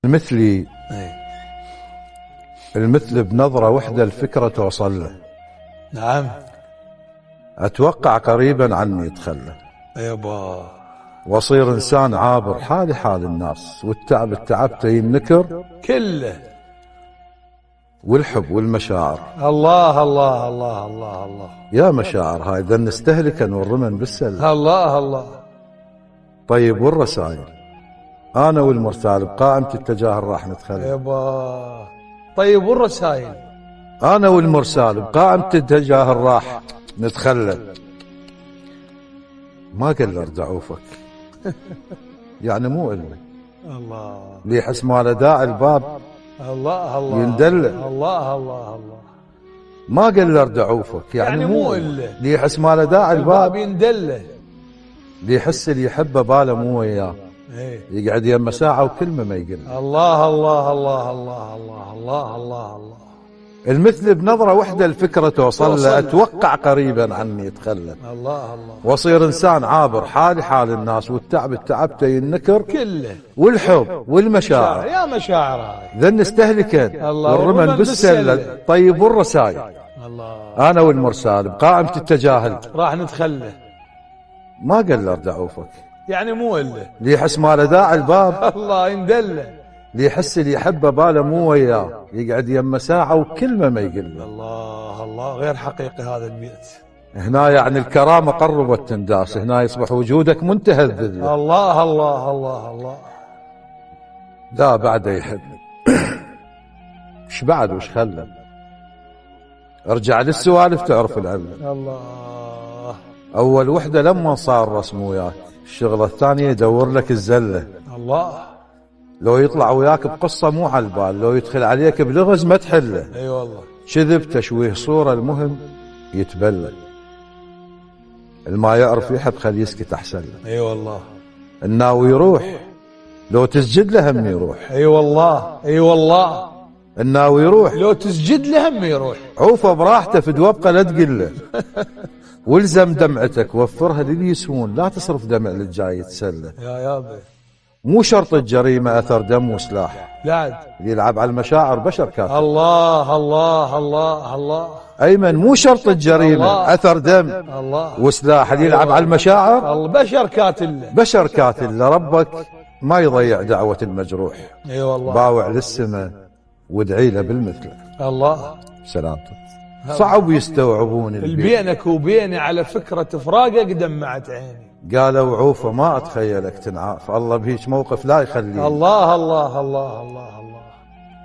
مثلي المثل بنظرة وحدة الفكرة توصل له. نعم. أتوقع قريبا عني يتخلى يابا، واصير إنسان عابر حالي حال الناس، والتعب التعبته ينكر كله، والحب والمشاعر. الله الله الله الله الله يا مشاعر هاي إذا نستهلكا والرمن بالسلة. الله الله. طيب والرسائل، أنا والمرسال بقائمة التجاهل راح نتخلى. يابا طيب والرسائل، أنا والمرسال بقائمة التجاهل راح نتخلى. ما قال ردعوفك يعني مو إلا الله لي حس مال داعي الباب الله الله يندل. الله الله الله. ما قال له ردعوفك يعني مو إلا لي يحس مال داعي الباب يندله، لي يحس اللي يحبه باله مو وياه، يقعد يمه ساعة وكلمة ما يقول. الله الله الله الله الله الله الله الله. المثل بنظرة وحدة الفكرة توصل له. أتوقع قريبا عني يتخلى. الله الله. واصير إنسان عابر حالي حال الناس، والتعب التعبته ينكر كله، والحب والمشاعر. يا مشاعر هاي ذن استهلكن والرمن بالسلة. طيب والرسائل، الله أنا والمرسال بقائمة التجاهل راح نتخلى. ما قال له ردعوفك يعني مو إلا لي يحس مال داعي الباب الله يندله، لي يحس اللي يحبه باله مو وياه، يقعد يمه ساعة وكلمة ما يقول له. الله الله. غير حقيقي هذا البيت. هنا يعني الكرامة قربت تنداس، هنا يصبح وجودك منتهى الذل. الله الله الله الله. لا بعده يحب ايش بعد وش خلى؟ ارجع للسوالف تعرف العلم. الله. اول وحدة لما صار رسم وياك، الشغلة الثانية يدور لك الزلة. الله. لو يطلع وياك بقصة مو على البال، لو يدخل عليك بلغز ما تحله. اي والله. كذب تشويه صورة، المهم يتبلى. الما يعرف يحب خليه يسكت احسن له. اي والله. الناوي يروح لو تسجد له هم يروح. اي والله. اي والله. الناوي يروح لو تسجد له هم يروح. عوفه براحته في دوبقه لا تقل له. والزم دمعتك وفرها للي يسوون، لا تصرف دمع للجاي يتسلى. يا يابا مو شرط الجريمة أثر دم وسلاح، لا عاد. اللي يلعب على المشاعر بشر كافر. الله الله الله الله. أيمن مو شرط الجريمة الله. أثر دم الله وسلاح، اللي يلعب على المشاعر الله بشر كاتل. بشر كاتل. لربك ما يضيع دعوة المجروح. اي والله. باوع للسماء وادعي له بالمثل. الله. سلامتك. صعب يستوعبون بينك وبيني على فكرة فراقك دمعت عيني. قالوا عوفة ما أتخيلك تنعاف، الله بهيج موقف لا يخليه. الله الله الله الله الله.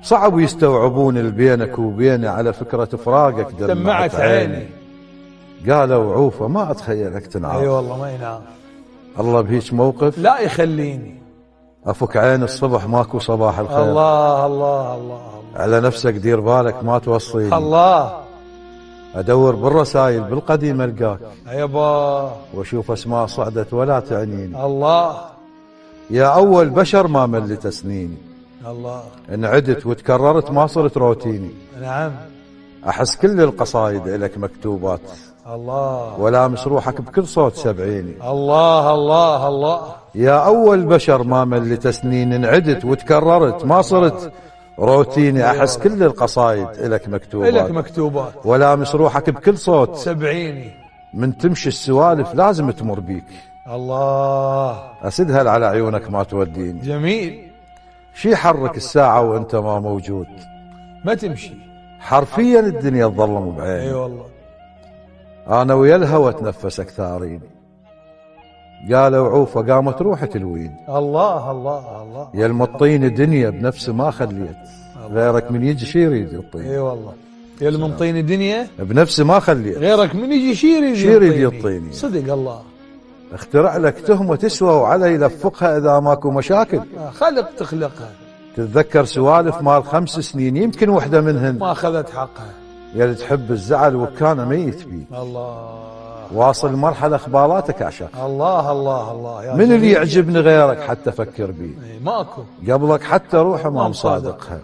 صعب يستوعبون بينك وبيني على فكرة فراقك دمعت عيني. قالوا عوفة ما أتخيلك تنعاف. اي والله ما ينام. الله بهيج موقف لا يخليني. أفك عين الصبح ماكو صباح الخير. الله الله الله. على نفسك دير بالك ما توصيني. الله. أدور بالرسائل بالقديم ألقاك يابا، وأشوف أسماء صعدت ولا تعنيني. الله. يا أول بشر ما ملت سنيني، الله. إن عدت وتكررت ما صرت روتيني. نعم. أحس كل القصايد إلك مكتوبات، الله. ولامس روحك بكل صوت سبعيني. الله الله الله. يا أول بشر ما ملت سنين، إن عدت وتكررت ما صرت روتيني. أحس كل القصايد إلك مكتوبات، إلك مكتوبات، ولامس روحك بكل صوت سبعيني. من تمشي السوالف لازم تمر بيك. الله. أسدها على عيونك ما توديني. جميل. شي حرك الساعة وانت ما موجود، ما تمشي حرفيا الدنيا تظلم بعيني. اي والله. أنا ويا الهوى تنفسك ثاريني. قالوا عوفة قامت روحي تلوين. الله الله الله. يا المطين دنيا بنفسي ما خليت، غيرك من يجي شي يريد يطين. اي والله. يا المنطيني دنيا بنفسي ما خليت، غيرك من يجي شي يريد يطيني. صدق الله. اخترع لك تهمة تسوى وعلي يلفقها إذا ماكو مشاكل. خلق تخلقها. تتذكر سوالف مال 5 سنين يمكن وحدة منهن ما أخذت حقها. يا اللي تحب الزعل وكان ميت بيك. الله. واصل مرحلة اخبالاتك عشق. الله الله الله. يا من اللي يعجبني غيرك حتى افكر بيه؟ ماكو. قبلك حتى روحه ما مصادقها.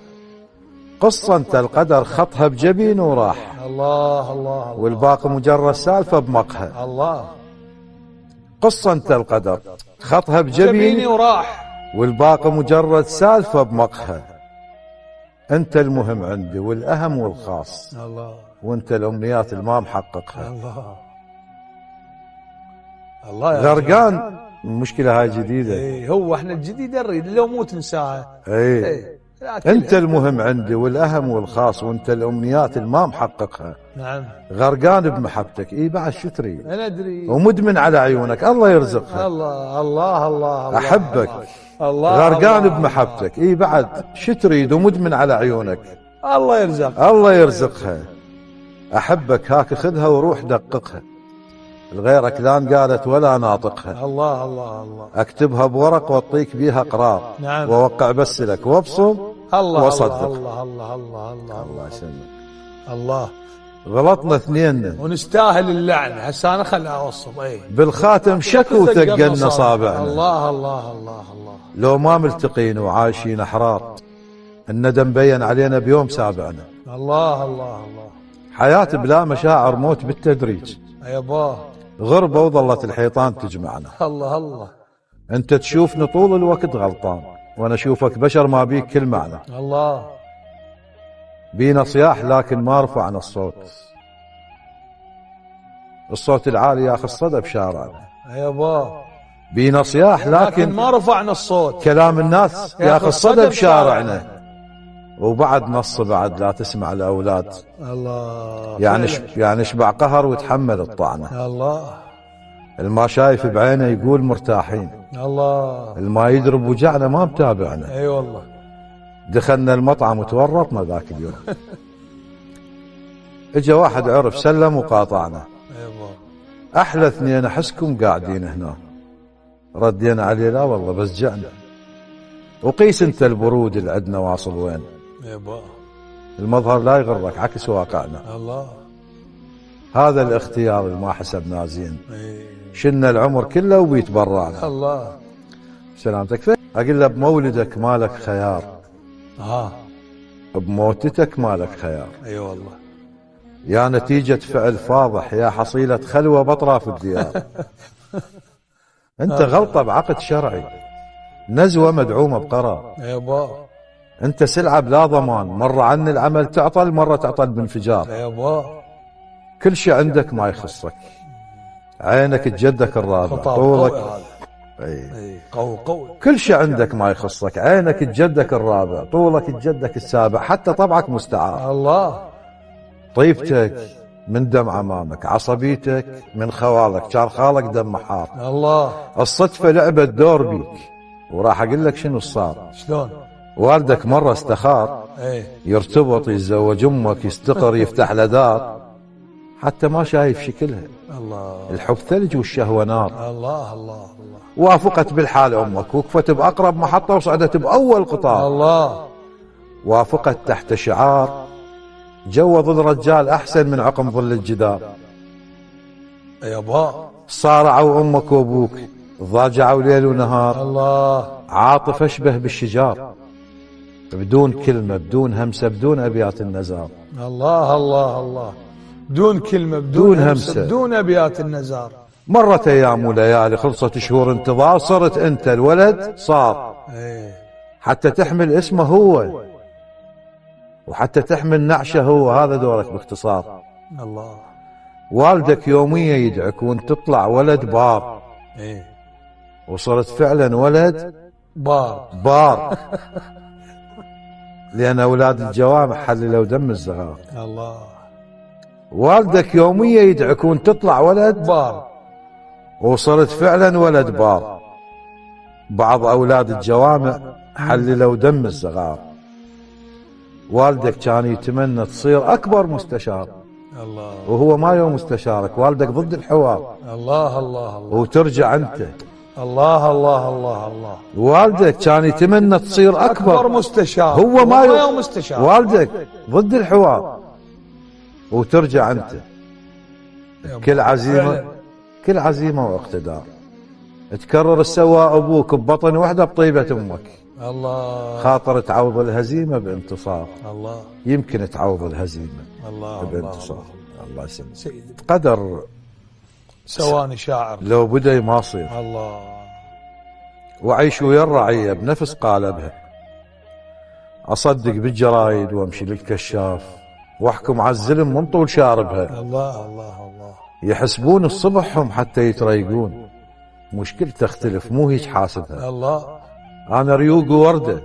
قصة انت القدر خطها بجبين وراح. الله الله. والباقي مجرد سالفة بمقها. الله. قصة انت القدر خطها بجبين وراح. والباقي مجرد سالفة بمقهى. انت المهم عندي والاهم والخاص، الله وانت الامنيات اللي ما محققها. الله الله يا غرقان. المشكلة هاي جديدة. ايه هو احنا الجديد نريد لو مو تنساها. ايه ايه انت المهم عندي والاهم والخاص، وانت الامنيات اللي ما محققها. نعم غرقان بمحبتك. اي بعد شو تريد؟ انا ادري. ومدمن على عيونك. الله يرزقها. الله الله الله الله احبك. الله غرقان الله بمحبتك. اي بعد شو تريد؟ ومدمن على عيونك. الله يرزقك. الله يرزقها. احبك. هاك خذها وروح دققها. الغيرك لا قالت ولا ناطقها. الله الله الله اكتبها بورق واعطيك بيها قرار. نعم. ووقع بس لك وابصم الله وصدق. الله الله الله الله الله يسلمك. الله. غلطنا اثنين. ونستاهل اللعنه. هسه انا خلها اوصل. ايه بالخاتم شكو ثقلنا صابعنا. الله الله الله الله. لو ما ملتقين وعايشين احرار، الندم بين علينا بيوم سابعنا. الله الله الله. حياة بلا مشاعر موت بالتدريج. يابا غربة وظلت الحيطان تجمعنا. الله الله. انت تشوفني طول الوقت غلطان، وانا اشوفك بشر ما بيك كل معنى. الله. بينا صياح لكن ما رفعنا الصوت. الصوت العالي ياخذ صدى بشارعنا. يابا بينا صياح لكن ما رفعنا الصوت. كلام الناس ياخذ صدى بشارعنا. وبعد نص بعد لا تسمع الاولاد. الله. يعني اشبع قهر وتحمل الطعنه. الله. الما شايف بعينه يقول مرتاحين. الله. الما يدرب وجعنا ما متابعنا. اي والله. دخلنا المطعم وتورطنا ذاك اليوم. اجا واحد عرف سلم وقاطعنا. يابا احلى اثنين احسكم قاعدين هنا. ردينا عليه لا والله بس جعنا. وقيس انت البرود اللي عندنا واصل وين. يابا المظهر لا يغرك عكس واقعنا. الله. هذا الاختيار اللي ما حسبناه زين. ايه شلنا العمر كله وبيتبرعنا. الله. سلامتك. فين اقول له بمولدك مالك خيار، بموتتك مالك خيار. اي والله. يا نتيجة فعل فاضح، يا حصيلة خلوة بأطراف الديار. انت غلطة بعقد شرعي، نزوة مدعومة بقرار. يابا انت سلعة بلا ضمان، مرة عن العمل تعطل، مرة تعطل بانفجار. يابا كل شيء عندك ما يخصك. عينك تجدك الرابع خطاب طولك. قوي هذا. اي قوي قوي. كل شيء عندك ما يخصك. عينك تجدك الرابع، طولك تجدك السابع، حتى طبعك مستعار. الله. طيبتك من دم عمامك، عصبيتك من خوالك، شار خالك دم حار. الله. الصدفة لعبت دور بيك، وراح اقول لك شنو صار. شلون؟ والدك مرة استخار ايه يرتبط يتزوج امك، يستقر يفتح له دار، حتى ما شايف شكلها. الله. الحب ثلج والشهوة نار. الله الله الله. وافقت بالحال امك، وقفت باقرب محطة وصعدت باول قطار. الله. وافقت تحت شعار جوض الرجال احسن من عقم ظل الجدار. يابا صارعوا امك وابوك، ضاجعوا ليل ونهار. الله. عاطف اشبه بالشجار، بدون كلمة، بدون همسة، بدون ابيات النزار. الله الله الله. بدون كلمة، بدون بدون همسة. همسة، بدون ابيات النزار. مرت ايام وليالي، خلصت شهور انتظار، صرت انت الولد صار. ايه حتى تحمل اسمه هو، وحتى تحمل نعشه هو. هذا دورك باختصار. الله. والدك يوميا يدعك وانت تطلع ولد بار، ايه وصرت فعلا ولد بار. بار. لان اولاد الجوامع حللوا دم الزغار. الله. والدك يوميا يدعك وانت تطلع ولد بار. وصرت فعلا ولد بار. بعض اولاد الجوامع حللوا دم الزغار. والدك كان يتمنى تصير اكبر مستشار، الله. وهو ما يوم مستشارك. والدك ضد الحوار، الله الله الله. وترجع انت. الله الله الله الله. والدك كان يتمنى تصير اكبر مستشار، هو ما يوم مستشار. والدك ضد الحوار، وترجع انت. كل عزيمة، كل عزيمة واقتدار تكرر السوا ابوك ببطن وحده بطيبة امك. الله. خاطر تعوض الهزيمة بانتصار، الله. يمكن تعوض الهزيمة الله بانتصار. الله يسلمك. سيدي قدر سواني شاعر لو بدا ما صير. الله. وعيش ويا الرعية بنفس قالبها. أصدق بالجرايد وامشي للكشاف واحكم على الزلم من طول شاربها. الله الله الله. يحسبون الصبحهم حتى يتريقون، مشكلة تختلف مو هيك حاسبها. الله. أنا ريوق وردة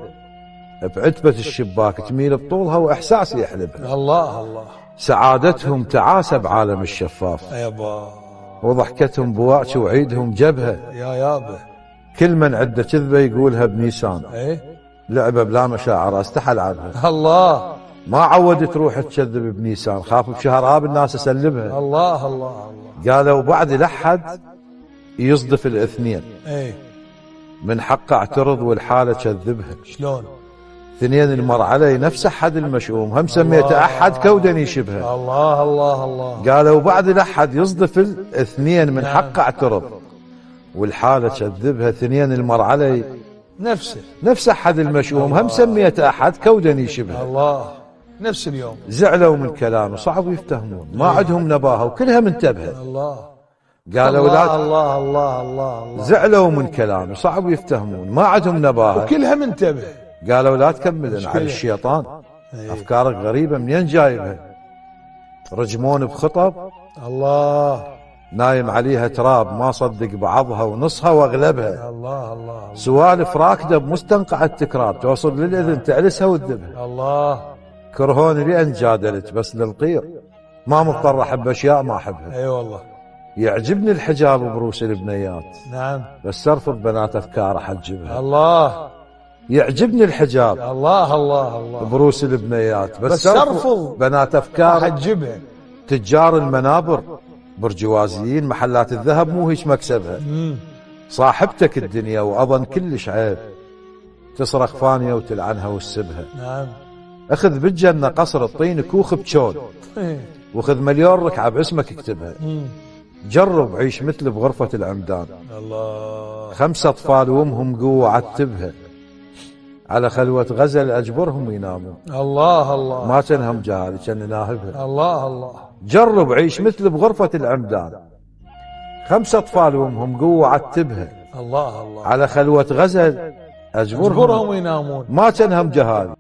بعتبة الشباك تميل بطولها وإحساسي يحلبها. الله الله. سعادتهم تعاسة بعالم الشفاف، يابا. وضحكتهم بواعش وعيدهم جبهة. يا يابا. كل من عنده كذبة يقولها بنيسان، ايه. لعبة بلا مشاعر استحل عنها. الله. ما عودت روح تكذب بنيسان، خاف بشهر آب الناس اسلبها. الله الله الله. قالوا بعد لحد يصدف الاثنين، ايه. من حقه اعترض والحالة كذبها. شلون؟ اثنين المر علي نفس احد المشؤوم، هم سميته احد كودني شبهه. الله الله الله. قالوا بعد لحد يصدف الاثنين، من حقه اعترض والحالة كذبها. اثنين المر علي نفس احد المشؤوم، هم سميته احد كودني شبهه. الله. نفس اليوم. زعلوا من كلامه صعب يفتهمون، ما عندهم نباهه وكلها منتبهه. الله. قالوا لا. الله الله الله الله. زعلوا من كلامه صعب يفتهمون، ما عندهم نباهه وكلها منتبه. قالوا لا تكمل على الشيطان، افكارك غريبه منين جايبها؟ رجمون بخطب الله. نايم عليها تراب، ما صدق بعضها ونصها واغلبها. الله الله. سوالف راكده بمستنقع التكرار، توصل للاذن تعلسها وتذبها. الله. كرهوني لان جادلت بس للقير، ما مضطر احب اشياء ما احبها. اي والله. يعجبني الحجاب وبروس البنيات، نعم. بس ارفض بنات افكار احجبها. الله. يعجبني الحجاب الله الله الله. بروس البنيات، بس ارفض بنات افكار احجبها. تجار المنابر برجوازيين، محلات الذهب مو هيك مكسبها. صاحبتك الدنيا واظن كلش عيب، تصرخ فانيه وتلعنها وتسبها. نعم. اخذ بالجنه قصر الطين كوخ بشون، واخذ مليون ركعه باسمك اكتبها. جرب عيش مثل بغرفه العمدان. الله. 5 اطفال وامهم قوه عتبها، على خلوه غزل اجبرهم ينامون. الله الله. ما تنهم جهالي كان ناهبها. الله الله. جرب عيش مثل بغرفه العمدان، 5 اطفال وامهم قوه عتبها. الله الله. على خلوه غزل اجبرهم ينامون. ما تنهم جهالي.